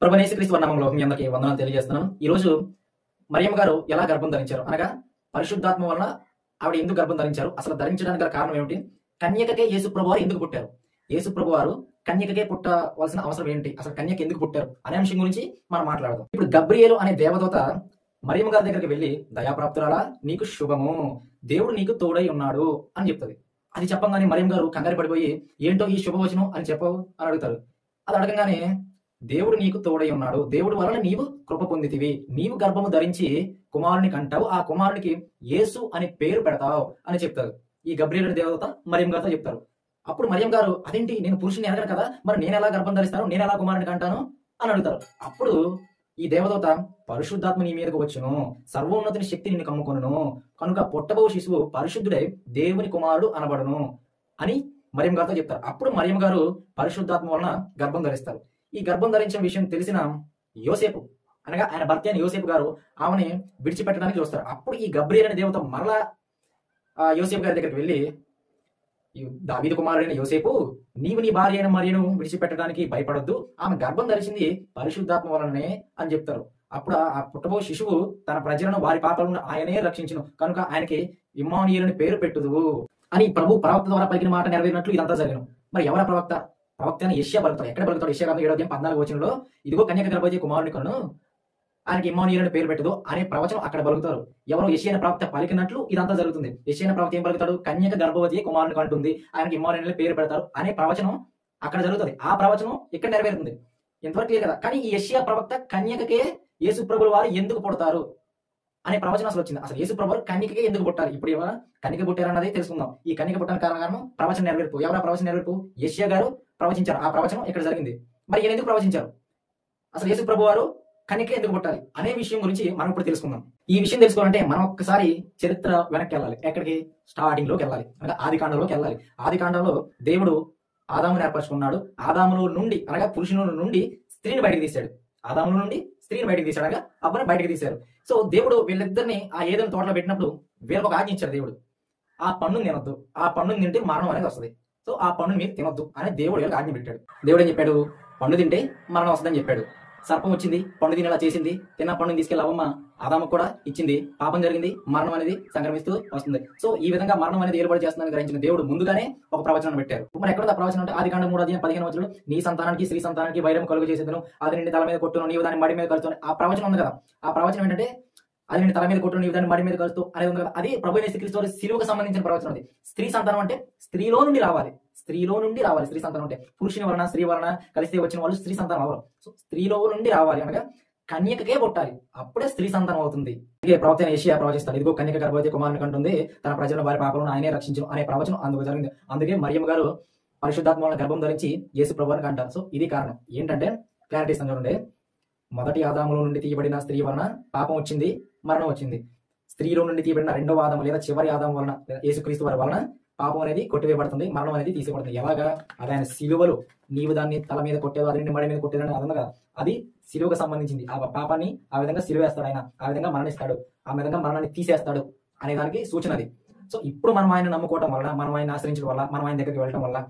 ప్రభువైన యేసుక్రీస్తు నామములో మీ అందరికీ వందనాలు తెలియజేస్తున్నాను. ఈ రోజు మరియమ్మ గారు ఎలా గర్భం ధరించారు అనగా పరిశుద్ధాత్మ వలన ఆవిడ ఎందుకు గర్భం ధరించారు, అసలు ధరించడానికి గల కారణం ఏమిటి, కన్యకకే యేసు ప్రభువారు ఎందుకు పుట్టారు, యేసు ప్రభువారు కన్యకకే పుట్టవలసిన అవసరం ఏంటి, అసలు కన్యక ఎందుకు పుట్టారు అనే అంశం గురించి మనం మాట్లాడదాం. ఇప్పుడు గబ్రియేలు అనే దేవదూత మరియమ్మ గారి దగ్గరికి వెళ్ళి, దయాప్రాప్తురాలా నీకు శుభము, దేవుడు నీకు తోడై ఉన్నాడు అని చెప్తుంది. అది చెప్పంగానే మరియమ్మ గారు కంగారు పడిపోయి, ఏంటో ఈ శుభవచనం అని చెప్పవు అని అడుగుతారు. అది అడగంగానే, దేవుడు నీకు తోడై ఉన్నాడు, దేవుడు వలన నీవు కృప పొందితివి, నీవు గర్భము ధరించి కుమారుని కంటావు, ఆ కుమారునికి యేసు అని పేరు పెడతావు అని చెప్తారు. ఈ గబ్రియేలు దేవదూత మరియమ్మ గారితో చెప్తారు. అప్పుడు మరియమ్మ గారు, అదేంటి నేను పురుషుని ఎరగను కదా, మరి నేను ఎలా గర్భం ధరిస్తాను, నేను ఎలా కుమారుని కంటాను అని అడుగుతారు. అప్పుడు ఈ దేవదూత, పరిశుద్ధాత్మ నీ మీదకు వచ్చును, సర్వోన్నతుని శక్తి నిన్ను కమ్ముకొనును, కనుక పుట్టబో శిశువు పరిశుద్ధుడై దేవుని కుమారుడు అనబడును అని మరియమ్మ గారితో చెప్తారు. అప్పుడు మరియమ్మ గారు పరిశుద్ధాత్మ వలన గర్భం ధరిస్తారు. ఈ గర్భం ధరించిన విషయం తెలిసిన యోసేపు అనగా ఆయన భర్త అయిన యోసేపు గారు ఆమెని విడిచిపెట్టడానికి చూస్తారు. అప్పుడు ఈ గబ్రియేలు అనే దేవత మరలా యోసేపు గారి దగ్గరికి వెళ్ళి, దావీదు కుమారుడైన యోసేపు, నీవు నీ భార్య అయిన మరియను విడిచిపెట్టడానికి భయపడొద్దు, ఆమె గర్భం ధరిచింది పరిశుద్ధాత్మ వలననే అని చెప్తారు. అప్పుడు ఆ పుట్టబో శిశువు తన ప్రజలను వారి పాపాలను ఆయనే రక్షించును, కనుక ఆయనకి ఇమ్మానుయేలుని పేరు పెట్టుదు అని ప్రభు ప్రవక్త ద్వారా పలికిన మాట నెరవేరినట్లు ఇదంతా జరిగిన. మరి ఎవర ప్రవక్త? ప్రవక్త అయిన యెషయా పలుకుతాడు. ఎక్కడ పలుకుతాడు? యెషయా గ్రంథం 7:14 ఇదిగో కన్యక గర్భవతి కుమారుని కను, ఆయనకి ఇమ్మానుయేలుని పేరు పెట్టదు అనే ప్రవచనం అక్కడ పలుకుతారు. ఎవరో యెషయా ప్రవక్త పలికినట్లు ఇదంతా జరుగుతుంది. యెషయా ప్రవక్త ఏం పలుకుతాడు? కన్యక గర్భవతి కుమారుని కంటుంది, ఆయనకి ఇమ్మానుయేలుని పేరు పెడతారు అనే ప్రవచనం అక్కడ జరుగుతుంది. ఆ ప్రవచనం ఇక్కడ నెరవేరుతుంది. ఎంతవరకు క్లియర్ కదా. కానీ ఈ యెషయా ప్రవక్త కన్యకకే యేసు ప్రభుల వారు ఎందుకు పుడతారు అనే ప్రవచనం అసలు వచ్చింది. అసలు యేసు ప్రభు కన్యకకే ఎందుకు పుట్టాలి, ఇప్పుడు ఎవరు కన్యక పుట్టారన్నది తెలుసుకుందాం. ఈ కన్యక పుట్టడానికి కారణం ప్రవచనం నెరవేర్పు. ఎవరు ప్రవచనం నెరవేర్పు? యెషయా గారు ప్రవచించారు. ఆ ప్రవచనం ఇక్కడ జరిగింది. మరి ఈయన ఎందుకు ప్రవచించారు? అసలు యేసు ప్రభు వారు కన్యక ఎందుకు పుట్టాలి అనే విషయం గురించి మనం ఇప్పుడు తెలుసుకుందాం. ఈ విషయం తెలుసుకోవాలంటే మనం ఒక్కసారి చరిత్ర వెనక్కి వెళ్ళాలి. ఎక్కడికి? స్టార్టింగ్ లోకి వెళ్ళాలి, అనగా ఆది కాండంలోకి వెళ్ళాలి. ఆది కాండంలో దేవుడు ఆదామును ఏర్పరచుకున్నాడు. ఆదాములో నుండి అనగా పురుషుల నుండి స్త్రీని బయటకు తీశాడు. ఆదాముల నుండి స్త్రీని బయటకు తీశాడు, అనగా అవ్వను బయటకు తీశారు. సో దేవుడు వీళ్ళిద్దరిని ఆ ఏదైనా తోటలో పెట్టినప్పుడు వీళ్ళకి ఒక ఆజ్ఞ ఇచ్చాడు. దేవుడు ఆ పండుని తినొద్దు, ఆ పండుని తింటే మరణం అనేది వస్తుంది, సో ఆ పండుని మీరు తినొద్దు అని దేవుడు వీళ్ళకి ఆజ్ఞ పెట్టాడు. దేవుడు ఏం చెప్పాడు? పండు తింటే మరణం వస్తుందని చెప్పాడు. సర్పం వచ్చింది, పండు తినేలా చేసింది, తిన్న పండుని తీసుకెళ్ళి అవ్వమ్మ ఆదాముకు కూడా ఇచ్చింది, పాపం జరిగింది, మరణం అనేది సంక్రమిస్తూ వస్తుంది. సో ఈ విధంగా మరణం అనేది ఏర్పాటు చేస్తుందని గ్రహించిన దేవుడు ముందుగానే ఒక ప్రవచనం పెట్టారు. మరి ఎక్కడ ఆ ప్రవచనం అంటే? ఆది కాండం 3:15 నీ సంతానానికి స్త్రీ సంతానానికి వైరం కలుగు చేసేదను, అది నిన్ను తల మీద కొట్టును, నీవు దాని మడి మీద కలుస్తాను. ఆ ప్రవచనం ఉంది కదా. ఆ ప్రవచనం ఏంటంటే, అది నిన్ను తల మీద కొట్టును, నీవు దాన్ని మడి మీద కలుస్తూ అనేది ఉంది కదా. అది ప్రభువైన యేసుక్రీస్తు వారి శిలువకు సంబంధించిన ప్రవచనం. అది స్త్రీ సంతానం అంటే స్త్రీలో నుండి రావాలి, స్త్రీలో నుండి రావాలి. స్త్రీ సంతానం అంటే పురుషుని వలన స్త్రీ వలన కలిస్తే వచ్చిన వాళ్ళు స్త్రీ సంతానం అవరు. సో స్త్రీలో నుండి రావాలి, అనగా కన్యకకే పుట్టాలి, అప్పుడే స్త్రీ సంతానం అవుతుంది. ఇదే ప్రవక్త అయిన యెషయా ప్రవచిస్తాడు. ఇదిగో కన్యక గర్భవతి కుమారుని కంటుంది, తన ప్రజలను వారి పాపాలను ఆయనే రక్షించును అనే ప్రవచనం అందుకు జరిగింది. అందుకే మరియమ్మ గారు పరిశుద్ధాత్మ వలన గర్భం ధరించి యేసు ప్రభువుని కంటారు. సో ఇది కారణం. ఏంటంటే క్లారిటీ చూడండి. మొదటి ఆదాములో నుండి తీయబడిన స్త్రీ వలన పాపం వచ్చింది, మరణం వచ్చింది. స్త్రీలో నుండి తీయబడిన రెండవ ఆదాము లేదా చివరి ఆదాము వలన యేసుక్రీస్తు వారి వలన పాపం అనేది కొట్టివేయబడుతుంది, మరణం అనేది తీసేయబడుతుంది. ఎలాగా? అది ఆయన సిలువలో నీవు దాన్ని తల మీద కొట్టేదో, అది మడి మీద కొట్టేదని అదన కదా, అది సిలువకు సంబంధించింది. ఆ పాపాన్ని ఆ విధంగా సిలువేస్తాడు ఆయన, ఆ విధంగా మరణిస్తాడు, ఆ విధంగా మరణాన్ని తీసేస్తాడు అనే దానికి సూచన అది. సో ఇప్పుడు మనం ఆయన నమ్ముకోవడం వల్ల, మనం ఆయన ఆశ్రయించడం వల్ల, మనం ఆయన దగ్గరికి వెళ్ళడం వల్ల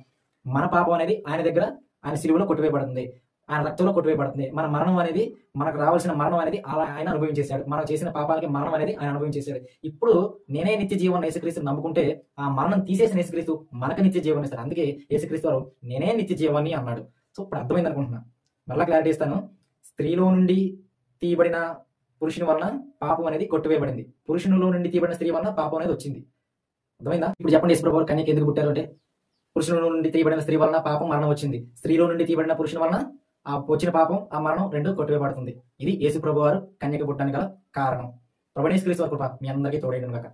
మన పాపం అనేది ఆయన దగ్గర ఆయన సిలువలో కొట్టివేయబడుతుంది, ఆయన రక్తంలో కొట్టివేయబడుతుంది. మన మరణం అనేది, మనకు రావాల్సిన మరణం అనేది ఆయన అనుభవించేశాడు. మనం చేసిన పాపాలకి మరణం అనేది ఆయన అనుభవించేశాడు. ఇప్పుడు నేనే నిత్య జీవన యేసుక్రీస్తు నమ్ముకుంటే ఆ మరణం తీసేసిన యేసుక్రీస్తు మనకు నిత్య జీవనం ఇస్తాడు. అందుకే యేసుక్రీస్తు వారు నేనే నిత్య జీవాన్ని అన్నాడు. సో ఇప్పుడు అర్థమైంది అనుకుంటున్నా. మళ్ళా క్లారిటీ ఇస్తాను. స్త్రీలో నుండి తీయబడిన పురుషుని వలన పాపం అనేది కొట్టివేయబడింది, పురుషునిలో నుండి తీయబడిన స్త్రీ వలన పాపం అనేది వచ్చింది. అర్థమైందా? ఇప్పుడు చెప్పండి, యేసు ప్రభువు కన్యక ఎందుకు పుట్టారు అంటే, పురుషుల నుండి తీయబడిన స్త్రీ వలన పాపం మరణం వచ్చింది, స్త్రీలో నుండి తీయబడిన పురుషుని వలన ఆ వచ్చిన పాపం ఆ మరణం రెండు కొట్టివేయబడుతుంది. ఇది యేసు ప్రభువు వారు కన్యక పుట్టడానికి గల కారణం. ప్రభువైన యేసుక్రీస్తు వారి కృప మీ అందరికీ తోడైనగాక.